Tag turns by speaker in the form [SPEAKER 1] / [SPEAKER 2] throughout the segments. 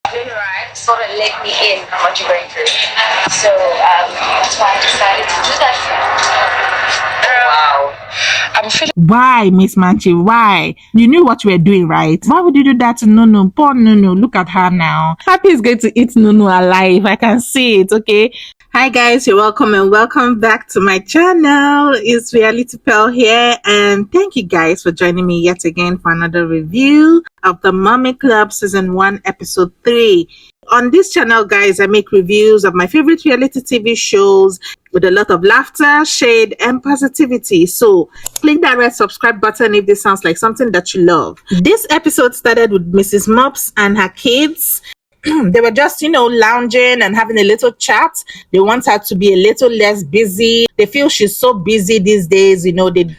[SPEAKER 1] Nunurai sort of let me in on what you're going through. So that's why I decided to do that for you. Wow. I'm feeling.
[SPEAKER 2] Why, Miss Manche? Why? You knew what you were doing, right? Why would you do that to Nunu? Poor Nunu. Look at her now. Happy is going to eat Nunu alive. I can see it, okay? Hi guys, you're welcome and welcome back to my channel. It's Reality Pearl here, and thank you guys for joining me yet again for another review of the Mommy Club Season 1 Episode 3. On this channel, guys, I make reviews of my favorite reality TV shows with a lot of laughter, shade, and positivity. So click that red subscribe button if this sounds like something that you love. This episode started with Mrs. Mops and her kids. They were just, lounging and having a little chat. They want her to be a little less busy. They feel she's so busy these days,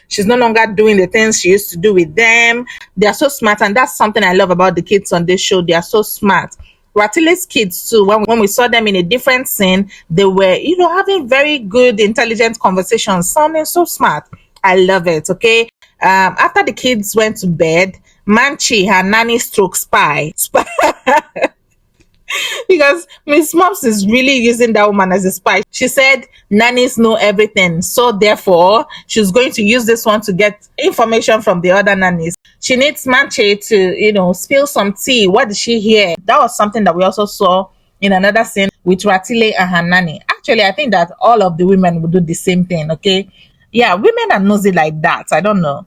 [SPEAKER 2] she's no longer doing the things she used to do with them. They are so smart, and that's something I love about the kids on this show. They are so smart. Ratile's kids too, when we saw them in a different scene, they were, having very good, intelligent conversations, sounding so smart. I love it, okay? After the kids went to bed, Manche, her nanny stroke spy because Miss Mops is really using that woman as a spy. She said nannies know everything, so therefore she's going to use this one to get information from the other nannies. She needs Manche to, spill some tea. What did she hear? That was something that we also saw in another scene with Ratile and her nanny. Actually, I think that all of the women would do the same thing, okay? Yeah, women are nosy like that. I don't know.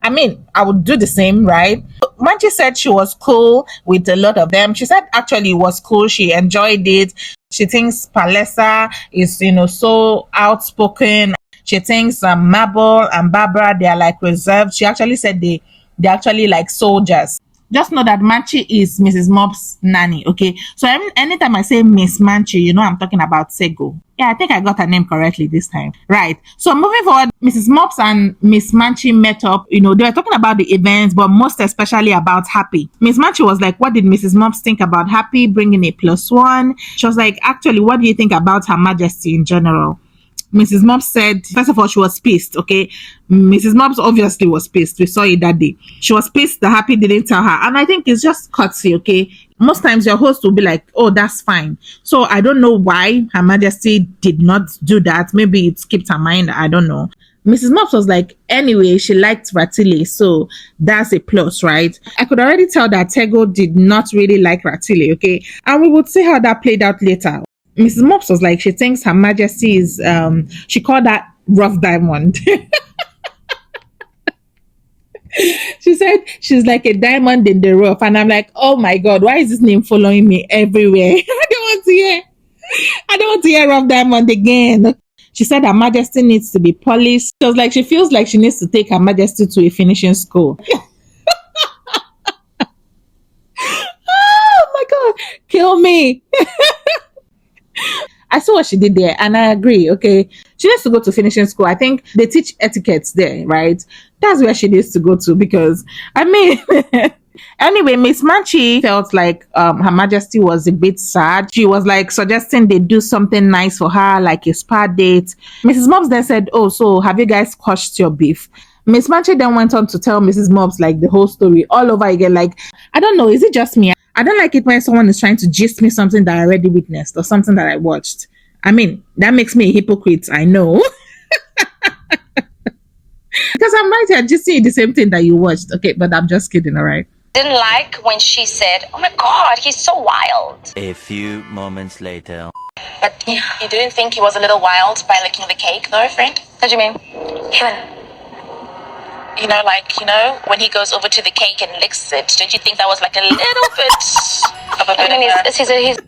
[SPEAKER 2] I mean, I would do the same, right? Manche said she was cool with a lot of them. She said actually it was cool. She enjoyed it. She thinks Palesa is, so outspoken. She thinks Mabel and Barbara, they are like reserved. She actually said they're actually like soldiers. Just know that Manche is Mrs. Mops' nanny, okay? So anytime I say Miss Manche, I'm talking about Tshego. Yeah, I think I got her name correctly this time. Right. So moving forward, Mrs. Mops and Miss Manche met up. They were talking about the events, but most especially about Happy. Miss Manche was like, what did Mrs. Mops think about Happy bringing a +1? She was like, actually, what do you think about Her Majesty in general? Mrs. Mops said, first of all, she was pissed, okay? Mrs. Mops obviously was pissed. We saw it that day. She was pissed that Happy didn't tell her. And I think it's just courtesy, okay? Most times your host will be like, oh, that's fine. So I don't know why Her Majesty did not do that. Maybe it skipped her mind. I don't know. Mrs. Mops was like, anyway, she liked Ratile, so that's a plus, right? I could already tell that Tshego did not really like Ratile, okay? And we would see how that played out later. Mrs. Mops was like, she thinks Her Majesty is, she called that rough diamond. She said she's like a diamond in the rough. And I'm like, oh my God, why is this name following me everywhere? I don't want to hear rough diamond again. She said Her Majesty needs to be polished. She was like, she feels like she needs to take Her Majesty to a finishing school. Oh my God, kill me. I saw what she did there, and I agree, okay? She needs to go to finishing school. I think they teach etiquettes there, right? That's where she needs to go to, because, I mean... Anyway, Miss Manche felt like Her Majesty was a bit sad. She was like suggesting they do something nice for her, like a spa date. Mrs. Mops then said, oh, so have you guys quashed your beef? Miss Manche then went on to tell Mrs. Mops like the whole story all over again. Like, I don't know, is it just me? I don't like it when someone is trying to gist me something that I already witnessed or something that I watched. I mean, that makes me a hypocrite, I know. Because I'm right here just seeing the same thing that you watched. Okay, but I'm just kidding, all right?
[SPEAKER 1] Didn't like when she said, oh my God, he's so wild.
[SPEAKER 3] A few moments later.
[SPEAKER 1] But you didn't think he was a little wild by licking the cake, though, friend? What do you mean? Helen. When he goes over to the cake and licks it, don't you think that was like a little bit of a bit of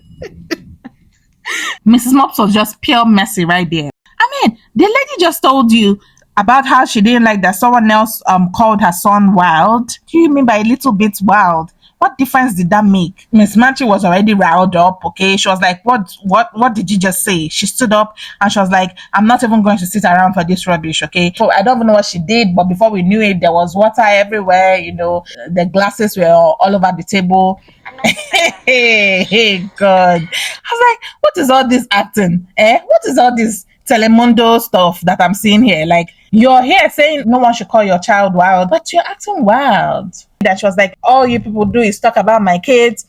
[SPEAKER 2] Mrs. Mops was just pure messy right there. I mean, the lady just told you about how she didn't like that someone else called her son wild. What do you mean by a little bit wild? What difference did that make? Miss Manche was already riled up, okay? She was like, what did you just say? She stood up and she was like, I'm not even going to sit around for this rubbish, okay? So I don't even know what she did, but before we knew it, there was water everywhere, the glasses were all over the table. Hey, God. I was like, what is all this acting? What is all this Telemundo stuff that I'm seeing here? Like, you're here saying no one should call your child wild, but you're acting wild. That she was like, all you people do is talk about my kids.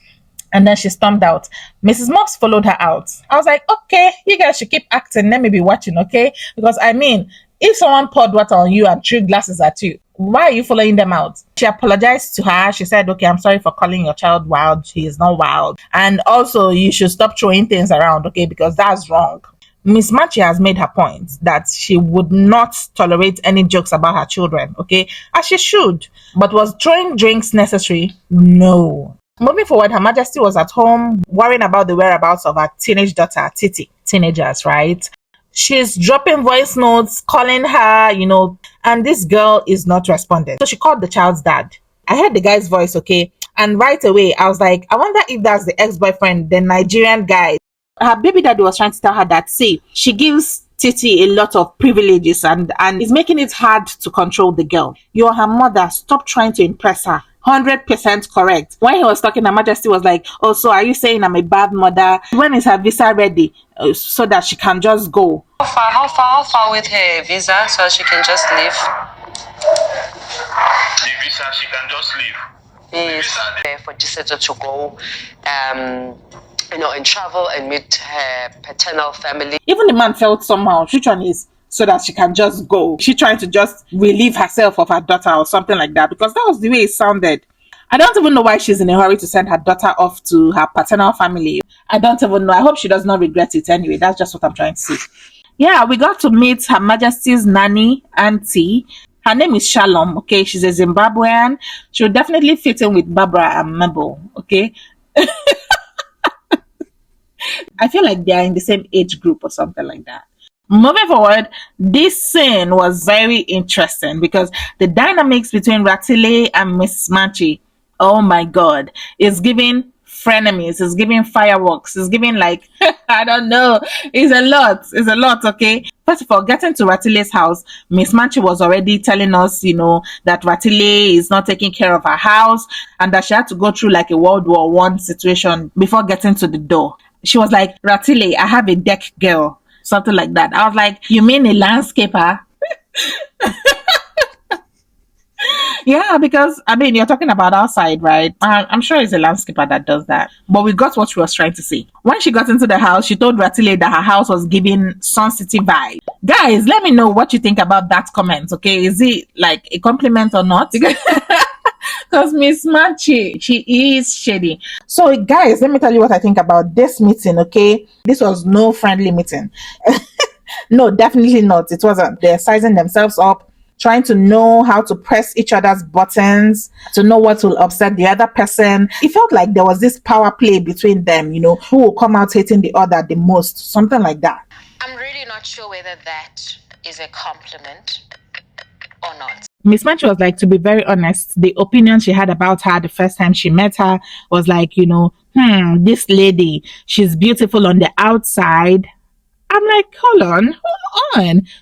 [SPEAKER 2] And then she stormed out. Mrs. Mops followed her out. I was like, okay, you guys should keep acting. Let me be watching, okay? Because I mean, if someone poured water on you and threw glasses at you, why are you following them out? She apologized to her. She said, okay, I'm sorry for calling your child wild. He is not wild. And also, you should stop throwing things around, okay? Because that's wrong. Miss Manche has made her point that she would not tolerate any jokes about her children, okay? As she should. But was throwing drinks necessary? No. Moving forward, Her Majesty was at home worrying about the whereabouts of her teenage daughter, Titi. Teenagers, right? She's dropping voice notes, calling her, and this girl is not responding. So she called the child's dad. I heard the guy's voice, okay? And right away, I was like, I wonder if that's the ex-boyfriend, the Nigerian guy. Her baby daddy was trying to tell her that, see, she gives Titi a lot of privileges and is making it hard to control the girl. You're her mother. Stop trying to impress her. 100% correct. When he was talking, Her Majesty was like, oh, so are you saying I'm a bad mother? When is her visa ready so that she can just go?
[SPEAKER 4] How far with her visa so she can just leave?
[SPEAKER 5] The visa, she can just leave.
[SPEAKER 4] Yes. For Tshego to go, and travel and meet her paternal family.
[SPEAKER 2] Even the man felt somehow. Which one is so that she can just go? She trying to just relieve herself of her daughter or something like that, because that was the way it sounded. I don't even know why she's in a hurry to send her daughter off to her paternal family. I don't even know. I hope she does not regret it anyway. That's just what I'm trying to say. Yeah, we got to meet Her Majesty's nanny, auntie. Her name is Shalom, okay? She's a Zimbabwean. She would definitely fit in with Barbara and Mabel, okay? I feel like they are in the same age group or something like that. Moving forward, this scene was very interesting because the dynamics between Ratile and Miss Manche, oh my god, is giving frenemies, is giving fireworks, is giving like, I don't know, it's a lot, okay? First of all, getting to Ratile's house, Miss Manche was already telling us, that Ratile is not taking care of her house and that she had to go through like a World War One situation before getting to the door. She was like, Ratile, I have a deck girl. Something like that. I was like, you mean a landscaper? Yeah, because, you're talking about outside, right? I'm sure it's a landscaper that does that. But we got what she was trying to say. When she got into the house, she told Ratile that her house was giving Sun City vibe. Guys, let me know what you think about that comment, okay? Is it like a compliment or not? Because Miss Manche, she is shady. So, guys, let me tell you what I think about this meeting, okay? This was no friendly meeting. No, definitely not. It wasn't. They're sizing themselves up, trying to know how to press each other's buttons, to know what will upset the other person. It felt like there was this power play between them, who will come out hating the other the most, something like that.
[SPEAKER 1] I'm really not sure whether that is a compliment or not.
[SPEAKER 2] Miss Manche was like, to be very honest, the opinion she had about her the first time she met her was like, this lady, she's beautiful on the outside. I'm like, hold on.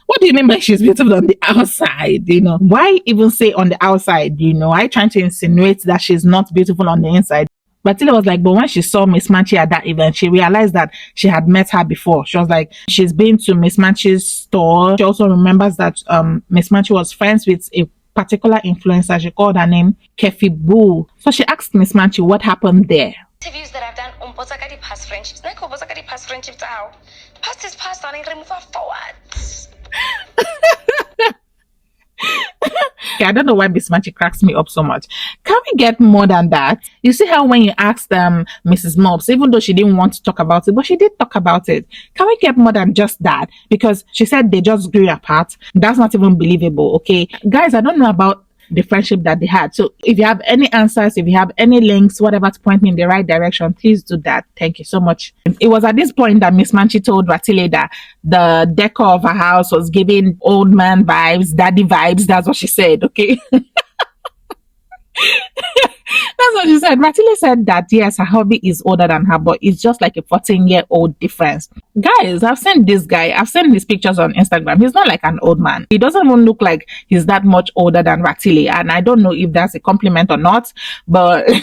[SPEAKER 2] What do you mean by she's beautiful on the outside? Why even say on the outside? I trying to insinuate that she's not beautiful on the inside. But Tila was like, but when she saw Miss Manche at that event, she realized that she had met her before. She was like, she's been to Miss Manche's store. She also remembers that Miss Manche was friends with a particular influencer. She called her name Kefi Boo. So she asked Miss Manche what happened there.
[SPEAKER 1] Interviews that I've done on past friendships. Past friendships how? Past is past and I move forward.
[SPEAKER 2] Okay, I don't know why Miss Manche cracks me up so much. Can we get more than that? You see how when you asked Mrs. Mops, even though she didn't want to talk about it, but she did talk about it. Can we get more than just that? Because she said they just grew apart. That's not even believable, okay? Guys, I don't know about the friendship that they had. So if you have any answers, if you have any links, whatever to point me in the right direction, please do that. Thank you so much. It was at this point that Miss Manche told Ratile that the decor of her house was giving old man vibes, daddy vibes. That's what she said, okay? That's what she said. Ratile said that yes, her hubby is older than her, but it's just like a 14-year-old difference. Guys, I've seen this guy. I've seen his pictures on Instagram. He's not like an old man. He doesn't even look like he's that much older than Ratile. And I don't know if that's a compliment or not, but yeah,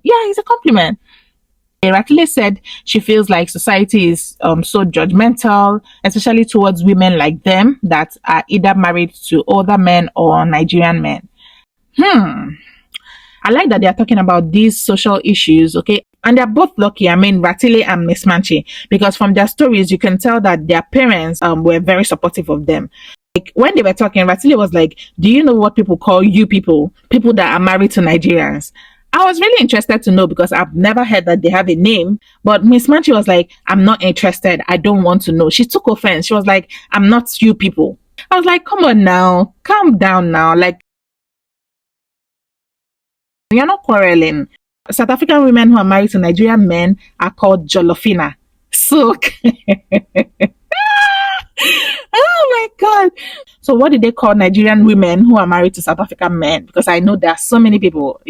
[SPEAKER 2] it's a compliment. Ratile said she feels like society is so judgmental, especially towards women like them that are either married to older men or Nigerian men. I like that they are talking about these social issues, okay? And they're both lucky. I mean, Ratile and Miss Manche, because from their stories, you can tell that their parents were very supportive of them. Like when they were talking, Ratile was like, "Do you know what people call you people? People that are married to Nigerians." I was really interested to know because I've never heard that they have a name. But Miss Manche was like, "I'm not interested. I don't want to know." She took offense. She was like, "I'm not you people." I was like, "Come on now, calm down now. Like, you're not quarreling." South African women who are married to Nigerian men are called Jolofina. So, oh my God. So, what did they call Nigerian women who are married to South African men? Because I know there are so many people,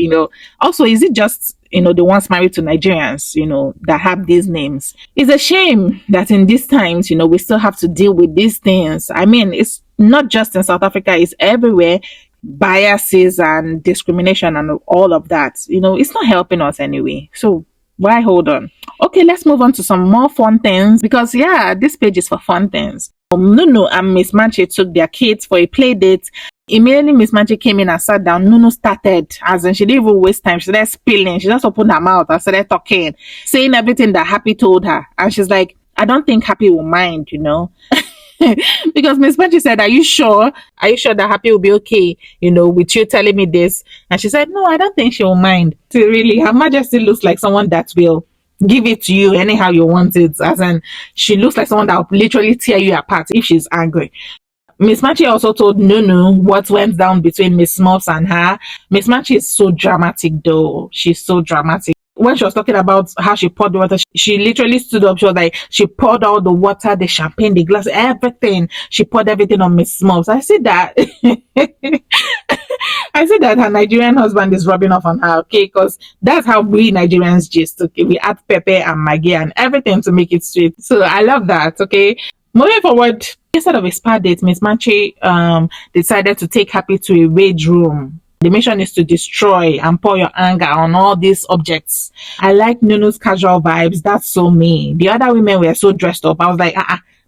[SPEAKER 2] Also, is it just, the ones married to Nigerians, that have these names? It's a shame that in these times, we still have to deal with these things. I mean, it's not just in South Africa, it's everywhere. Biases and discrimination and all of that, it's not helping us anyway. So why hold on? Okay, let's move on to some more fun things because this page is for fun things. Nunu and Miss Manche took their kids for a play date. Immediately Miss Manche came in and sat down. Nunu started, as in she didn't even waste time. She started spilling. She just opened her mouth and started talking, saying everything that Happy told her. And she's like, "I don't think Happy will mind, because Miss Manche said, "Are you sure? Are you sure that Happy will be okay, with you telling me this?" And she said, "No, I don't think she will mind." So really, Her Majesty looks like someone that will give it to you anyhow you want it. As in, she looks like someone that will literally tear you apart if she's angry. Miss Manche also told Nunu what went down between Miss Mops and her. Miss Manche is so dramatic though. She's so dramatic. When she was talking about how she poured the water, she literally stood up. She was like, she poured all the water, the champagne, the glass, everything. She poured everything on Miss Mops. I see that. I see that her Nigerian husband is rubbing off on her, okay? Because that's how we Nigerians gist, okay? We add pepper and maggi and everything to make it sweet. So I love that, okay? Moving forward, instead of a spa date, Miss Manche decided to take Happy to a rage room. The mission is to destroy and pour your anger on all these objects. I like Nunu's casual vibes. That's so me. The other women were so dressed up. I was like,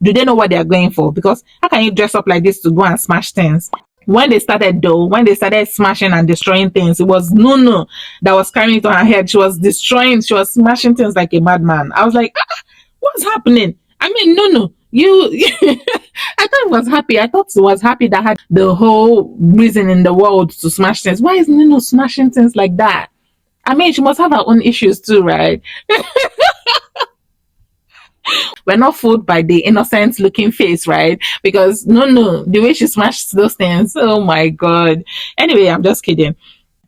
[SPEAKER 2] do they know what they're going for? Because how can you dress up like this to go and smash things? When they started smashing and destroying things, it was Nunu that was carrying it on her head. She was smashing things like a madman. I was like, what's happening? I mean, Nunu, I thought it was Happy. I thought it was Happy that had the whole reason in the world to smash things. Why is Nunu smashing things like that? I mean, she must have her own issues too, right? We're not fooled by the innocent looking face, right? Because no, the way she smashed those things, oh my God. Anyway, I'm just kidding.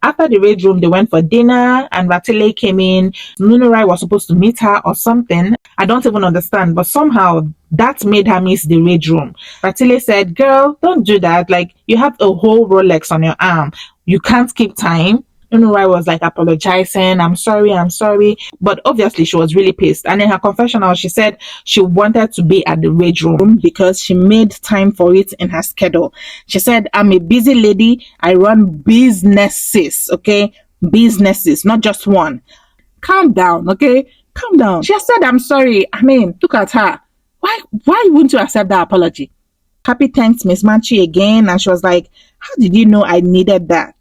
[SPEAKER 2] After the rage room, they went for dinner and Ratile came in. Nunurai was supposed to meet her or something. I don't even understand, but somehow that made her miss the rage room. Ratile said, "Girl, don't do that. Like, you have a whole Rolex on your arm. You can't keep time." Nunurai was like apologizing, I'm sorry. But obviously she was really pissed. And in her confessional, she said she wanted to be at the rage room because she made time for it in her schedule. She said, "I'm a busy lady. I run businesses, okay? Businesses, not just one." Calm down, okay? Calm down. She said, "I'm sorry." I mean, look at her. Why wouldn't you accept that apology? Happy thanked Miss Manche again and she was like, "How did you know I needed that?"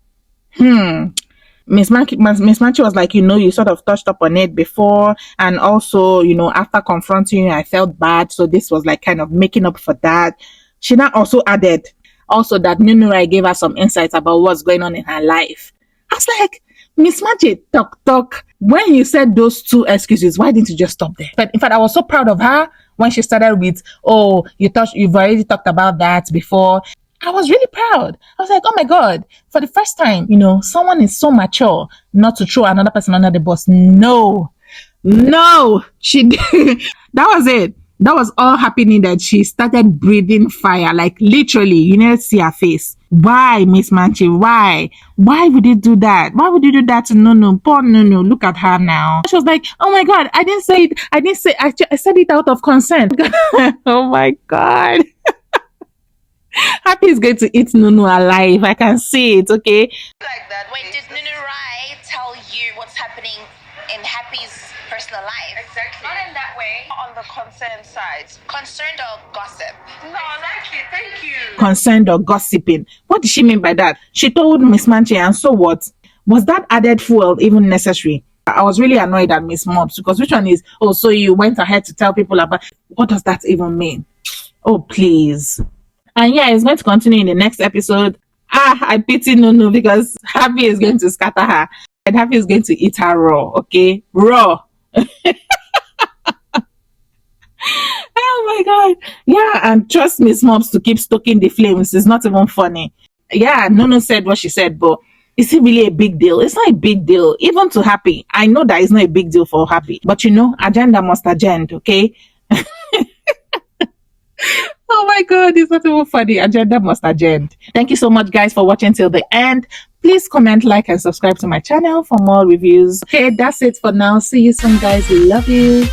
[SPEAKER 2] Miss Manche was like, you sort of touched up on it before. And also, after confronting you, I felt bad. So this was like kind of making up for that. She now also added also that Nunurai gave her some insights about what's going on in her life. I was like, Miss Manche, talk. When you said those two excuses, why didn't you just stop there? But in fact, I was so proud of her when she started with, "Oh, you've already talked about that before." I was really proud. I was like, oh my God, for the first time, someone is so mature not to throw another person under the bus. No, she did. That was it. That was all happening that she started breathing fire. Like literally, you never see her face. Why, Miss Manche? Why? Why would you do that? Why would you do that to Nunu? Poor Nunu. Look at her now. She was like, oh my God, I didn't say it. I said it out of consent. Oh my God. Happy is going to eat Nunu alive. I can see it, okay?
[SPEAKER 1] Like that. Wait, did Nunurai tell you what's happening in Happy's personal life.
[SPEAKER 6] Exactly. Not in that way. On the concern side.
[SPEAKER 1] Concerned or gossip?
[SPEAKER 6] No, exactly. Thank you.
[SPEAKER 2] Concerned or gossiping. What did she mean by that? She told Miss Manche, and so what? Was that added fuel even necessary? I was really annoyed at Miss Mops, because which one is, oh, so you went ahead to tell people about, what does that even mean? Oh, please. And yeah, it's going to continue in the next episode. I pity Nunu, because Happy is going to scatter her, and Happy is going to eat her raw, okay? Raw. Oh my god. Yeah, and trust Miss Mops to keep stoking the flames. It's not even funny. Yeah, Nunu said what she said, but is it really a big deal? It's not a big deal. Even to Happy. I know that it's not a big deal for Happy. But you know, agenda must agenda, okay? Oh my god, it's not even funny. Agenda must agenda. Thank you so much, guys, for watching till the end. Please comment, like, and subscribe to my channel for more reviews. Okay, that's it for now. See you soon, guys. We love you.